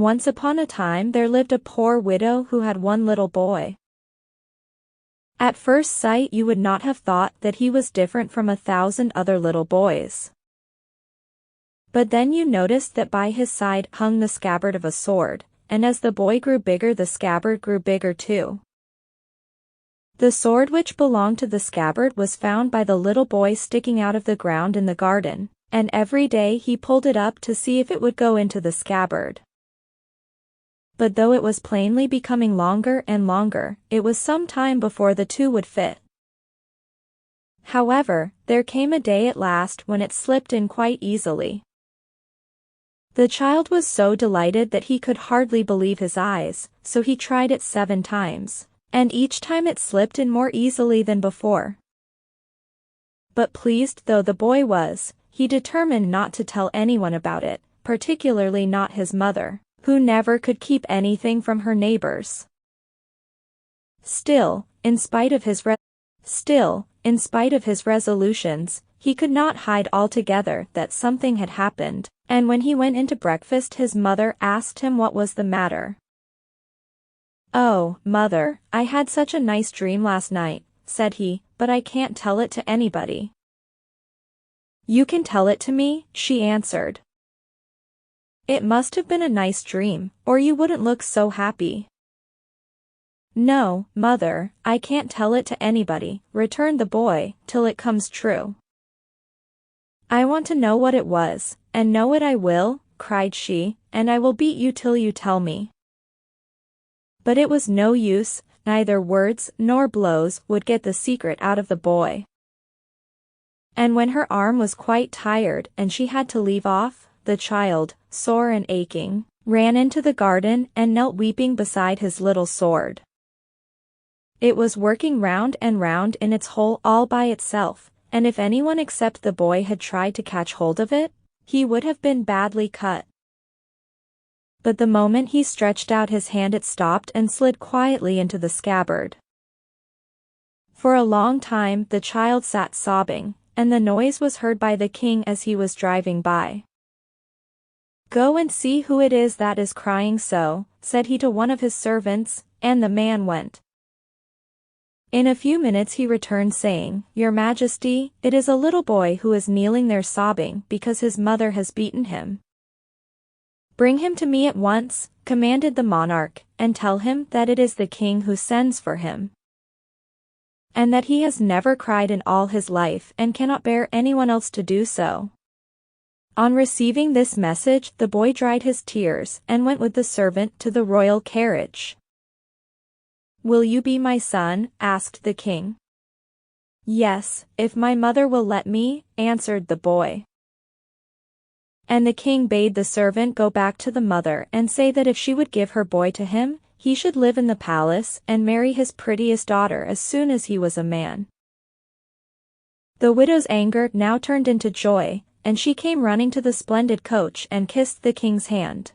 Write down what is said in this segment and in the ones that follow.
Once upon a time there lived a poor widow who had one little boy. At first sight you would not have thought that he was different from 1,000 other little boys. But then you noticed that by his side hung the scabbard of a sword, and as the boy grew bigger the scabbard grew bigger too. The sword which belonged to the scabbard was found by the little boy sticking out of the ground in the garden, and every day he pulled it up to see if it would go into the scabbard. But though it was plainly becoming longer and longer, it was some time before the two would fit. However, there came a day at last when it slipped in quite easily. The child was so delighted that he could hardly believe his eyes, so he tried it 7 times, and each time it slipped in more easily than before. But pleased though the boy was, he determined not to tell anyone about it, particularly not his mother, who never could keep anything from her neighbors. Still, in spite of his resolutions, he could not hide altogether that something had happened, and when he went into breakfast his mother asked him what was the matter. "Oh, mother, I had such a nice dream last night," said he, "but I can't tell it to anybody." "You can tell it to me," she answered. "It must have been a nice dream, or you wouldn't look so happy." "No, mother, I can't tell it to anybody," returned the boy, "till it comes true." "I want to know what it was, and know it I will," cried she, "and I will beat you till you tell me." But it was no use, neither words nor blows would get the secret out of the boy. And when her arm was quite tired and she had to leave off, the child, sore and aching, ran into the garden and knelt weeping beside his little sword. It was working round and round in its hole all by itself, and if anyone except the boy had tried to catch hold of it, he would have been badly cut. But the moment he stretched out his hand it stopped and slid quietly into the scabbard. For a long time the child sat sobbing, and the noise was heard by the king as he was driving by. "Go and see who it is that is crying so," said he to one of his servants, and the man went. In a few minutes he returned saying, "Your Majesty, it is a little boy who is kneeling there sobbing because his mother has beaten him." "Bring him to me at once," commanded the monarch, "and tell him that it is the king who sends for him, and that he has never cried in all his life and cannot bear anyone else to do so." On receiving this message the boy dried his tears and went with the servant to the royal carriage. "Will you be my son?" asked the king. "Yes, if my mother will let me," answered the boy. And the king bade the servant go back to the mother and say that if she would give her boy to him, he should live in the palace and marry his prettiest daughter as soon as he was a man. The widow's anger now turned into joy, and she came running to the splendid coach and kissed the king's hand.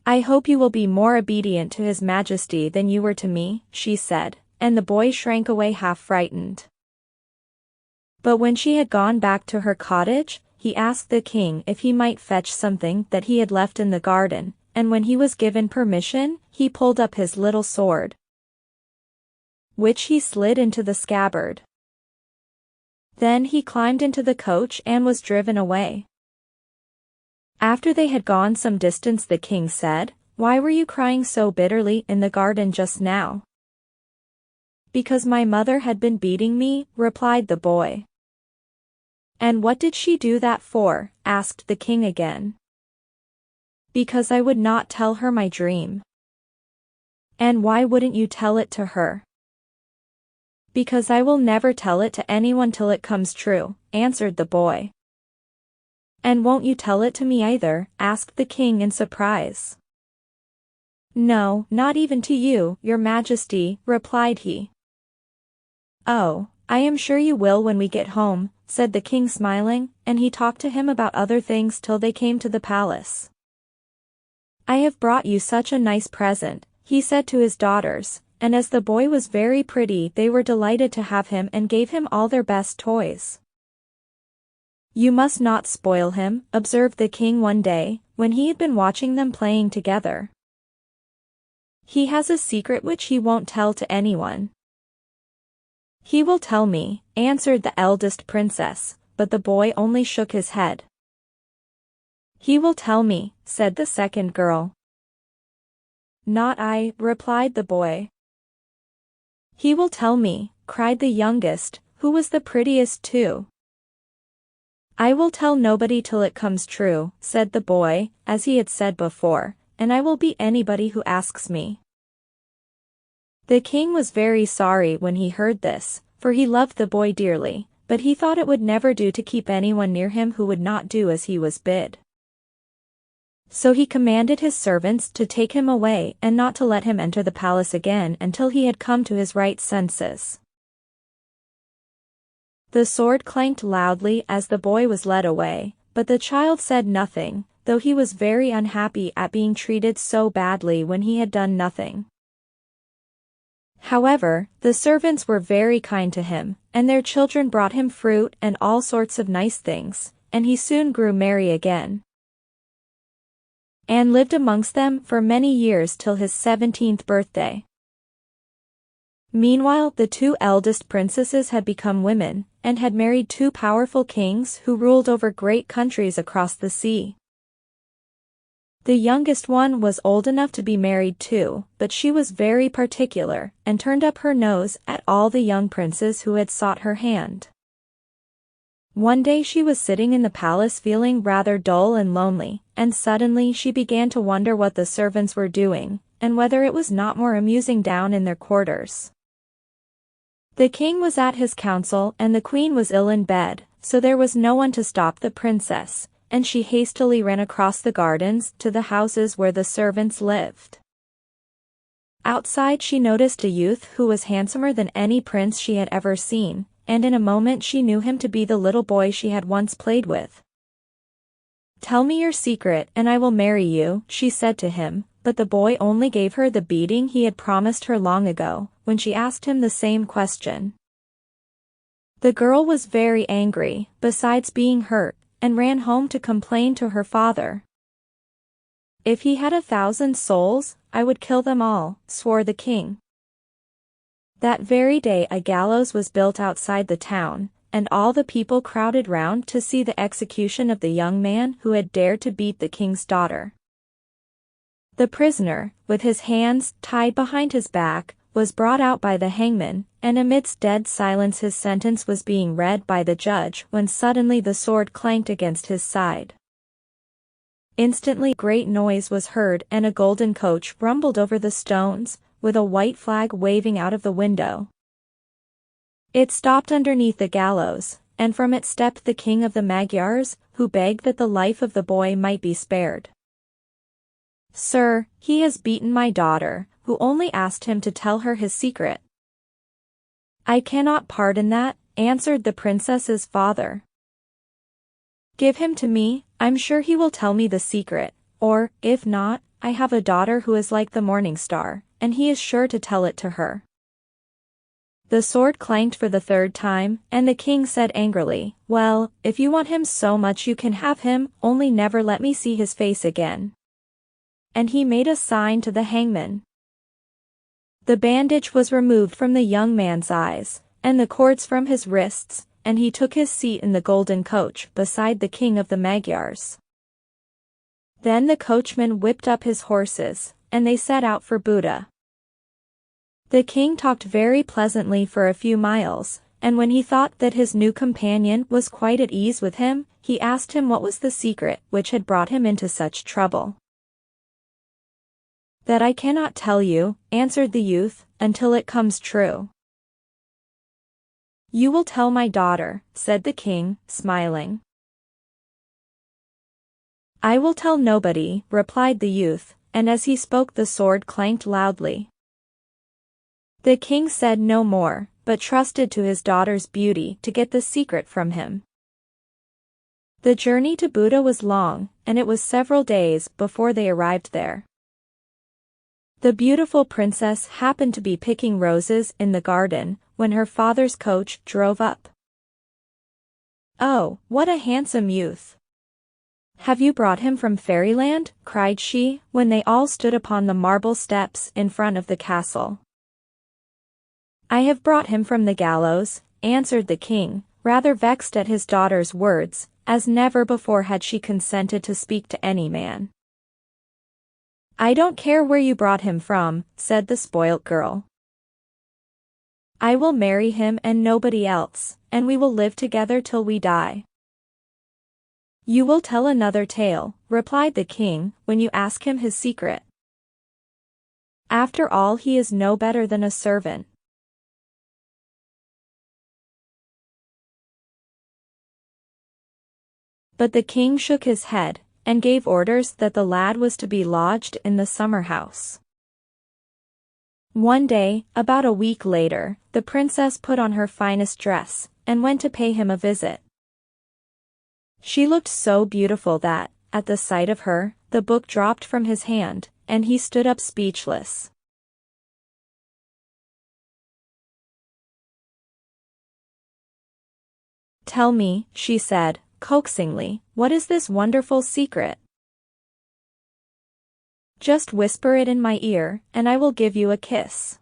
"I hope you will be more obedient to His Majesty than you were to me," she said, and the boy shrank away half frightened. But when she had gone back to her cottage, he asked the king if he might fetch something that he had left in the garden, and when he was given permission, he pulled up his little sword, which he slid into the scabbard. Then he climbed into the coach and was driven away. After they had gone some distance the king said, "Why were you crying so bitterly in the garden just now?" "Because my mother had been beating me," replied the boy. "And what did she do that for?" asked the king again. "Because I would not tell her my dream." "And why wouldn't you tell it to her?" "Because I will never tell it to anyone till it comes true," answered the boy. "And won't you tell it to me either?" asked the king in surprise. "No, not even to you, Your Majesty," replied he. "Oh, I am sure you will when we get home," said the king smiling, and he talked to him about other things till they came to the palace. "I have brought you such a nice present," he said to his daughters, and as the boy was very pretty they were delighted to have him and gave him all their best toys. You must not spoil him, observed the king one day, when he had been watching them playing together. He has a secret which he won't tell to anyone. He will tell me, answered the eldest princess, but the boy only shook his head. He will tell me, said the second girl. Not I, replied the boy. He will tell me, cried the youngest, who was the prettiest too. I will tell nobody till it comes true, said the boy, as he had said before, and I will be anybody who asks me. The king was very sorry when he heard this, for he loved the boy dearly, but he thought it would never do to keep anyone near him who would not do as he was bid. So he commanded his servants to take him away and not to let him enter the palace again until he had come to his right senses. The sword clanked loudly as the boy was led away, but the child said nothing, though he was very unhappy at being treated so badly when he had done nothing. However, the servants were very kind to him, and their children brought him fruit and all sorts of nice things, and he soon grew merry again, and lived amongst them for many years till his 17th birthday. Meanwhile, the two eldest princesses had become women, and had married two powerful kings who ruled over great countries across the sea. The youngest one was old enough to be married too, but she was very particular, and turned up her nose at all the young princes who had sought her hand. One day she was sitting in the palace feeling rather dull and lonely, and suddenly she began to wonder what the servants were doing, and whether it was not more amusing down in their quarters. The king was at his council and the queen was ill in bed, so there was no one to stop the princess, and she hastily ran across the gardens to the houses where the servants lived. Outside she noticed a youth who was handsomer than any prince she had ever seen, and in a moment she knew him to be the little boy she had once played with. Tell me your secret and I will marry you, she said to him, but the boy only gave her the beating he had promised her long ago, when she asked him the same question. The girl was very angry, besides being hurt, and ran home to complain to her father. If he had 1,000 souls, I would kill them all, swore the king. That very day a gallows was built outside the town, and all the people crowded round to see the execution of the young man who had dared to beat the king's daughter. The prisoner, with his hands tied behind his back, was brought out by the hangman, and amidst dead silence his sentence was being read by the judge when suddenly the sword clanked against his side. Instantly great noise was heard and a golden coach rumbled over the stones, with a white flag waving out of the window. It stopped underneath the gallows, and from it stepped the king of the Magyars, who begged that the life of the boy might be spared. Sir, he has beaten my daughter, who only asked him to tell her his secret. I cannot pardon that, answered the princess's father. Give him to me, I'm sure he will tell me the secret, or, if not, I have a daughter who is like the morning star, and he is sure to tell it to her. The sword clanked for the third time, and the king said angrily, well, if you want him so much you can have him, only never let me see his face again. And he made a sign to the hangman. The bandage was removed from the young man's eyes, and the cords from his wrists, and he took his seat in the golden coach beside the king of the Magyars. Then the coachman whipped up his horses, and they set out for Buda. The king talked very pleasantly for a few miles, and when he thought that his new companion was quite at ease with him, he asked him what was the secret which had brought him into such trouble. That I cannot tell you, answered the youth, until it comes true. You will tell my daughter, said the king, smiling. I will tell nobody, replied the youth, and as he spoke the sword clanked loudly. The king said no more, but trusted to his daughter's beauty to get the secret from him. The journey to Buda was long, and it was several days before they arrived there. The beautiful princess happened to be picking roses in the garden when her father's coach drove up. "Oh, what a handsome youth! Have you brought him from fairyland?" cried she, when they all stood upon the marble steps in front of the castle. "I have brought him from the gallows," answered the king, rather vexed at his daughter's words, as never before had she consented to speak to any man. "I don't care where you brought him from," said the spoilt girl. "I will marry him and nobody else, and we will live together till we die." "You will tell another tale," replied the king, "when you ask him his secret. After all, he is no better than a servant." But the king shook his head, and gave orders that the lad was to be lodged in the summer house. One day, about a week later, the princess put on her finest dress, and went to pay him a visit. She looked so beautiful that, at the sight of her, the book dropped from his hand, and he stood up speechless. "Tell me," she said, coaxingly, "what is this wonderful secret? Just whisper it in my ear, and I will give you a kiss."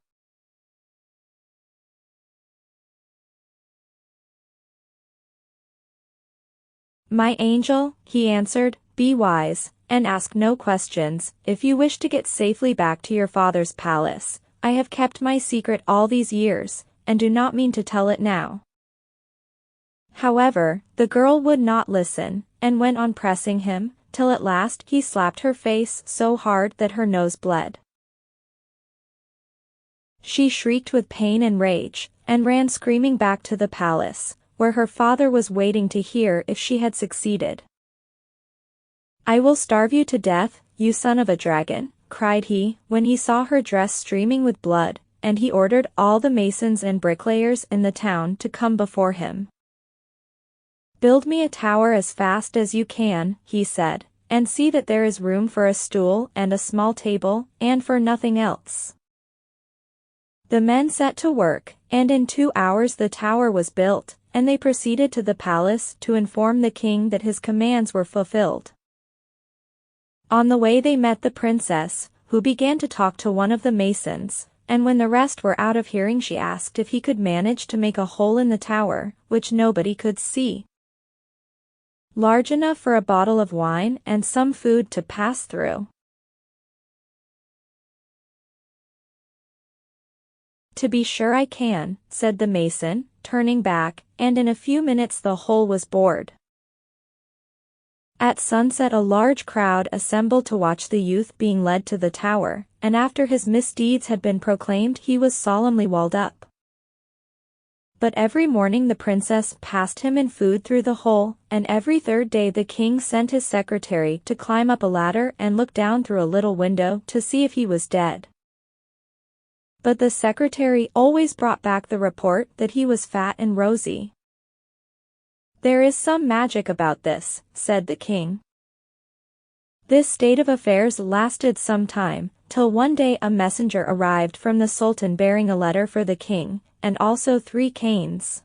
"My angel," he answered, "be wise, and ask no questions. If you wish to get safely back to your father's palace, I have kept my secret all these years, and do not mean to tell it now." However, the girl would not listen, and went on pressing him, till at last he slapped her face so hard that her nose bled. She shrieked with pain and rage, and ran screaming back to the palace, where her father was waiting to hear if she had succeeded. "I will starve you to death, you son of a dragon," cried he, when he saw her dress streaming with blood, and he ordered all the masons and bricklayers in the town to come before him. "Build me a tower as fast as you can," he said, "and see that there is room for a stool and a small table, and for nothing else." The men set to work, and in 2 hours the tower was built, and they proceeded to the palace to inform the king that his commands were fulfilled. On the way they met the princess, who began to talk to one of the masons, and when the rest were out of hearing she asked if he could manage to make a hole in the tower, which nobody could see, large enough for a bottle of wine and some food to pass through. "To be sure I can," said the mason, turning back, and in a few minutes the hole was bored. At sunset a large crowd assembled to watch the youth being led to the tower, and after his misdeeds had been proclaimed he was solemnly walled up. But every morning the princess passed him in food through the hole, and every third day the king sent his secretary to climb up a ladder and look down through a little window to see if he was dead. But the secretary always brought back the report that he was fat and rosy. "There is some magic about this," said the king. This state of affairs lasted some time, till one day a messenger arrived from the sultan bearing a letter for the king, and also 3 canes.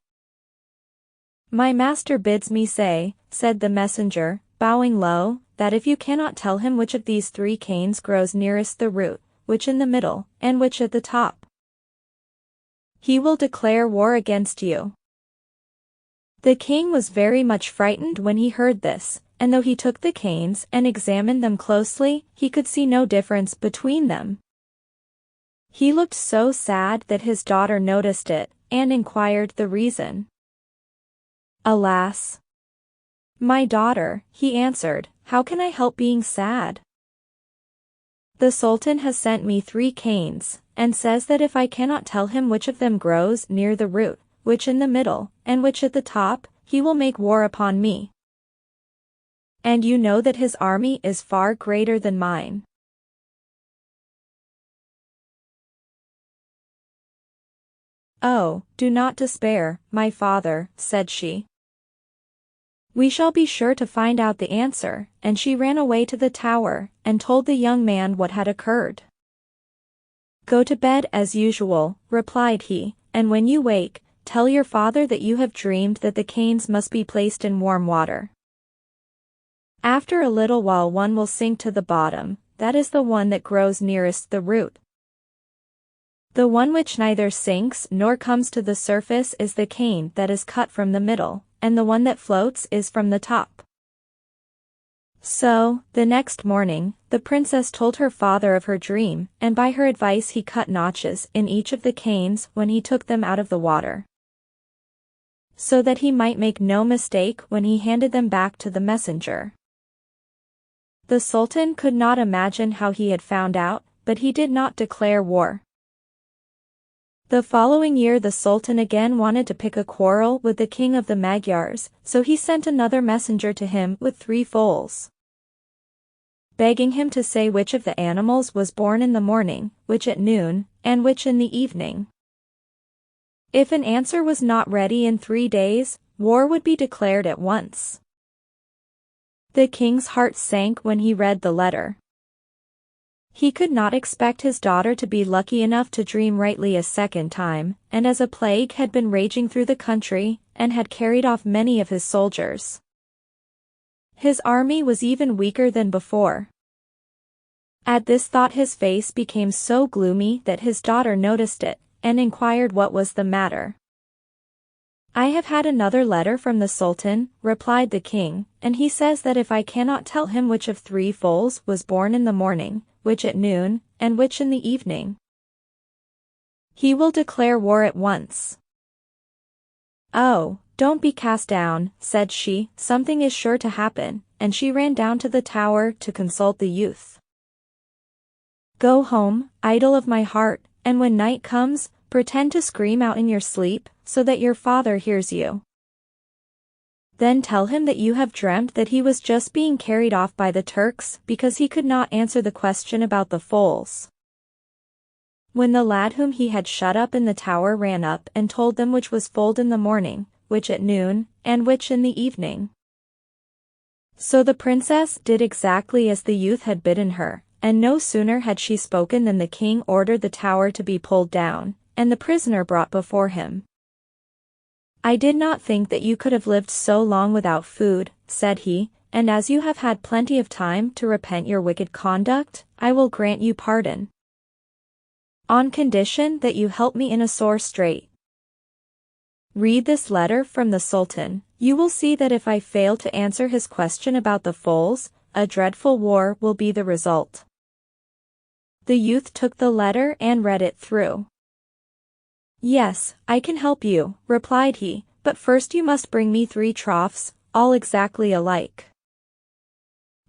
"My master bids me say," said the messenger, bowing low, "that if you cannot tell him which of these 3 canes grows nearest the root, which in the middle, and which at the top, he will declare war against you." The king was very much frightened when he heard this, and though he took the canes and examined them closely, he could see no difference between them. He looked so sad that his daughter noticed it, and inquired the reason. "Alas, my daughter," he answered, "how can I help being sad? The sultan has sent me 3 canes, and says that if I cannot tell him which of them grows near the root, which in the middle, and which at the top, he will make war upon me. And you know that his army is far greater than mine." "Oh, do not despair, my father," said she. "We shall be sure to find out the answer," and she ran away to the tower, and told the young man what had occurred. "Go to bed as usual," replied he, "and when you wake, tell your father that you have dreamed that the canes must be placed in warm water. After a little while one will sink to the bottom, that is the one that grows nearest the root. The one which neither sinks nor comes to the surface is the cane that is cut from the middle, and the one that floats is from the top. So, the next morning, the princess told her father of her dream, and by her advice he cut notches in each of the canes when he took them out of the water, so that he might make no mistake when he handed them back to the messenger. The Sultan could not imagine how he had found out, but he did not declare war. The following year the Sultan again wanted to pick a quarrel with the king of the Magyars, so he sent another messenger to him with 3 foals, begging him to say which of the animals was born in the morning, which at noon, and which in the evening. If an answer was not ready in 3 days, war would be declared at once. The king's heart sank when he read the letter. He could not expect his daughter to be lucky enough to dream rightly a second time, and as a plague had been raging through the country, and had carried off many of his soldiers, his army was even weaker than before. At this thought his face became so gloomy that his daughter noticed it, and inquired what was the matter. "I have had another letter from the Sultan," replied the king, "and he says that if I cannot tell him which of 3 foals was born in the morning, which at noon, and which in the evening, he will declare war at once." "Oh, don't be cast down," said she, "something is sure to happen," and she ran down to the tower to consult the youth. "Go home, idol of my heart, and when night comes, pretend to scream out in your sleep, so that your father hears you. Then tell him that you have dreamt that he was just being carried off by the Turks because he could not answer the question about the foals." When the lad whom he had shut up in the tower ran up and told them which was foaled in the morning, which at noon, and which in the evening. So the princess did exactly as the youth had bidden her, and no sooner had she spoken than the king ordered the tower to be pulled down, and the prisoner brought before him. "I did not think that you could have lived so long without food," said he, "and as you have had plenty of time to repent your wicked conduct, I will grant you pardon, on condition that you help me in a sore strait. Read this letter from the Sultan. You will see that if I fail to answer his question about the foals, a dreadful war will be the result." The youth took the letter and read it through. "Yes, I can help you," replied he, "but first you must bring me 3 troughs, all exactly alike.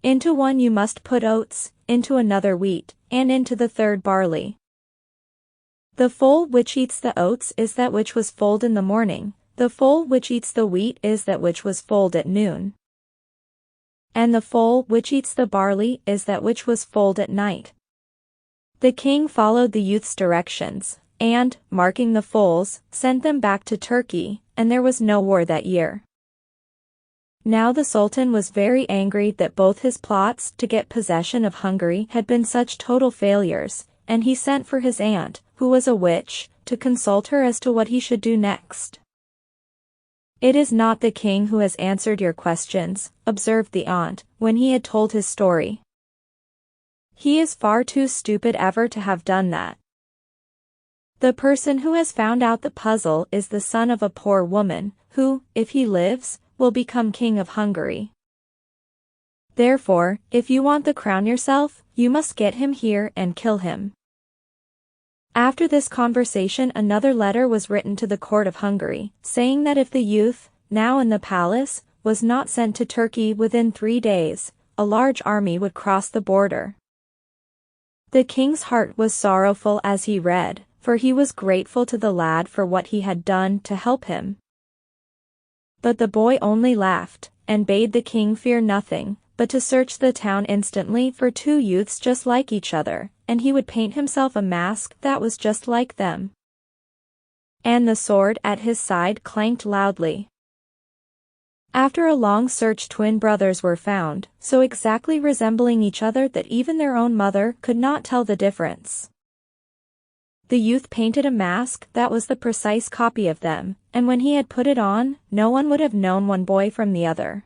Into one you must put oats, into another wheat, and into the third barley. The foal which eats the oats is that which was foaled in the morning, the foal which eats the wheat is that which was foaled at noon, and the foal which eats the barley is that which was foaled at night." The king followed the youth's directions, and, marking the foals, sent them back to Turkey, and there was no war that year. Now the Sultan was very angry that both his plots to get possession of Hungary had been such total failures, and he sent for his aunt, who was a witch, to consult her as to what he should do next. "It is not the king who has answered your questions," observed the aunt, when he had told his story. "He is far too stupid ever to have done that. The person who has found out the puzzle is the son of a poor woman, who, if he lives, will become king of Hungary. Therefore, if you want the crown yourself, you must get him here and kill him." After this conversation another letter was written to the court of Hungary, saying that if the youth, now in the palace, was not sent to Turkey within 3 days, a large army would cross the border. The king's heart was sorrowful as he read, for he was grateful to the lad for what he had done to help him. But the boy only laughed, and bade the king fear nothing, but to search the town instantly for 2 youths just like each other, and he would paint himself a mask that was just like them. And the sword at his side clanked loudly. After a long search 2 brothers were found, so exactly resembling each other that even their own mother could not tell the difference. The youth painted a mask that was the precise copy of them, and when he had put it on, no one would have known one boy from the other.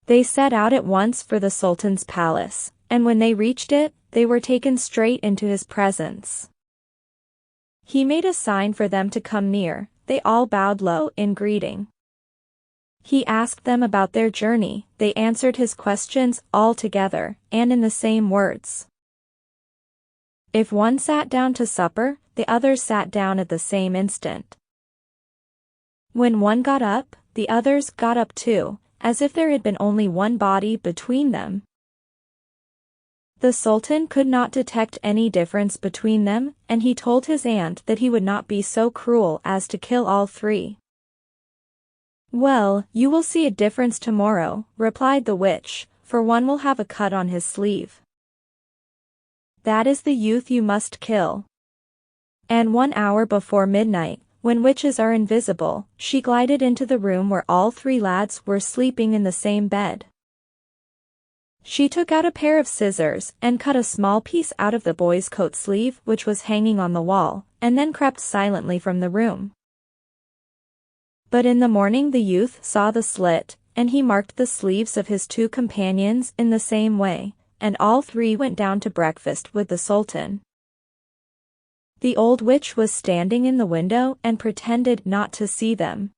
They set out at once for the Sultan's palace, and when they reached it, they were taken straight into his presence. He made a sign for them to come near. They all bowed low in greeting. He asked them about their journey. They answered his questions all together, and in the same words. If one sat down to supper, the others sat down at the same instant. When one got up, the others got up too, as if there had been only one body between them. The Sultan could not detect any difference between them, and he told his aunt that he would not be so cruel as to kill all three. "Well, you will see a difference tomorrow," replied the witch, "for one will have a cut on his sleeve. That is the youth you must kill." And 1 hour before midnight, when witches are invisible, she glided into the room where all three lads were sleeping in the same bed. She took out a pair of scissors and cut a small piece out of the boy's coat sleeve which was hanging on the wall, and then crept silently from the room. But in the morning the youth saw the slit, and he marked the sleeves of his two companions in the same way, and all three went down to breakfast with the Sultan. The old witch was standing in the window and pretended not to see them.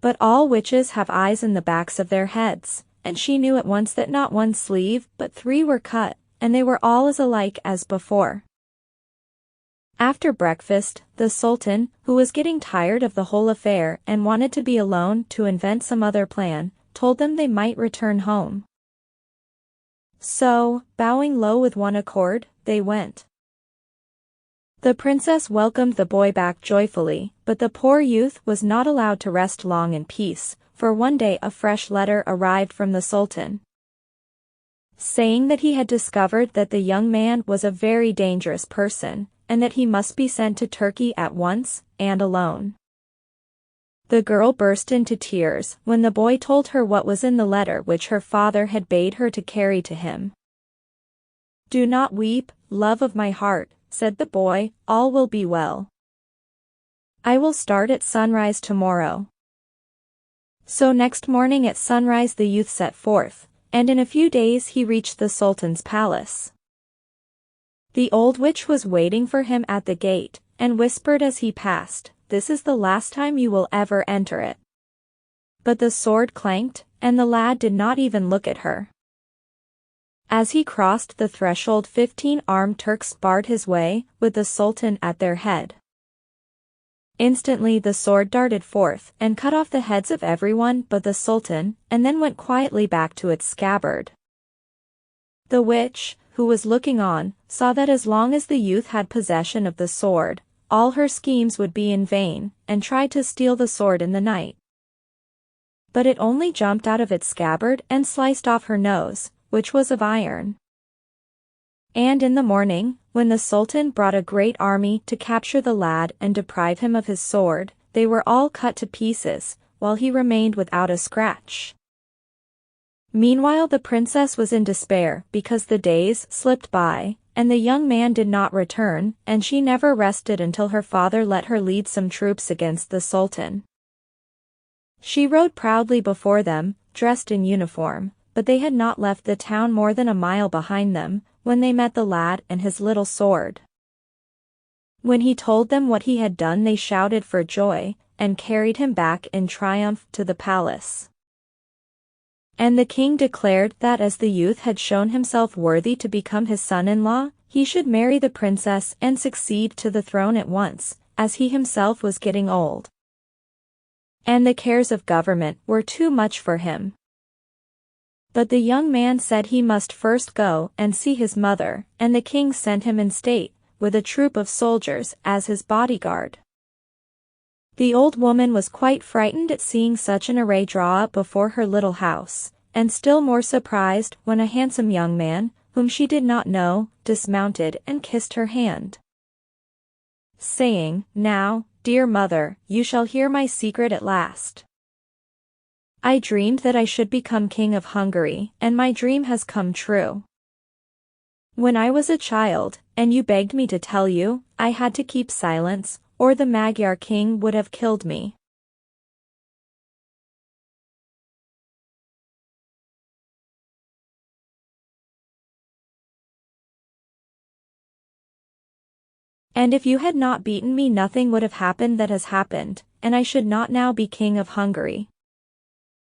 But all witches have eyes in the backs of their heads, and she knew at once that not one sleeve but three were cut, and they were all as alike as before. After breakfast, the Sultan, who was getting tired of the whole affair and wanted to be alone to invent some other plan, told them they might return home. So, bowing low with one accord, they went. The princess welcomed the boy back joyfully, but the poor youth was not allowed to rest long in peace, for one day a fresh letter arrived from the Sultan, saying that he had discovered that the young man was a very dangerous person, and that he must be sent to Turkey at once, and alone. The girl burst into tears when the boy told her what was in the letter which her father had bade her to carry to him. "Do not weep, love of my heart," said the boy, "all will be well. I will start at sunrise tomorrow." So next morning at sunrise the youth set forth, and in a few days he reached the Sultan's palace. The old witch was waiting for him at the gate, and whispered as he passed, "This is the last time you will ever enter it." But the sword clanked, and the lad did not even look at her. As he crossed the threshold 15 armed Turks barred his way, with the Sultan at their head. Instantly the sword darted forth and cut off the heads of everyone but the Sultan, and then went quietly back to its scabbard. The witch, who was looking on, saw that as long as the youth had possession of the sword, all her schemes would be in vain, and tried to steal the sword in the night. But it only jumped out of its scabbard and sliced off her nose, which was of iron. And in the morning, when the Sultan brought a great army to capture the lad and deprive him of his sword, they were all cut to pieces, while he remained without a scratch. Meanwhile the princess was in despair because the days slipped by, and the young man did not return, and she never rested until her father let her lead some troops against the Sultan. She rode proudly before them, dressed in uniform, but they had not left the town more than a mile behind them, when they met the lad and his little sword. When he told them what he had done they shouted for joy, and carried him back in triumph to the palace. And the king declared that as the youth had shown himself worthy to become his son-in-law, he should marry the princess and succeed to the throne at once, as he himself was getting old. And the cares of government were too much for him. But the young man said he must first go and see his mother, and the king sent him in state, with a troop of soldiers as his bodyguard. The old woman was quite frightened at seeing such an array draw up before her little house, and still more surprised when a handsome young man, whom she did not know, dismounted and kissed her hand, saying, "Now, dear mother, you shall hear my secret at last. I dreamed that I should become king of Hungary, and my dream has come true. When I was a child, and you begged me to tell you. I had to keep silence, or the Magyar king would have killed me. And if you had not beaten me, nothing would have happened that has happened, and I should not now be king of Hungary.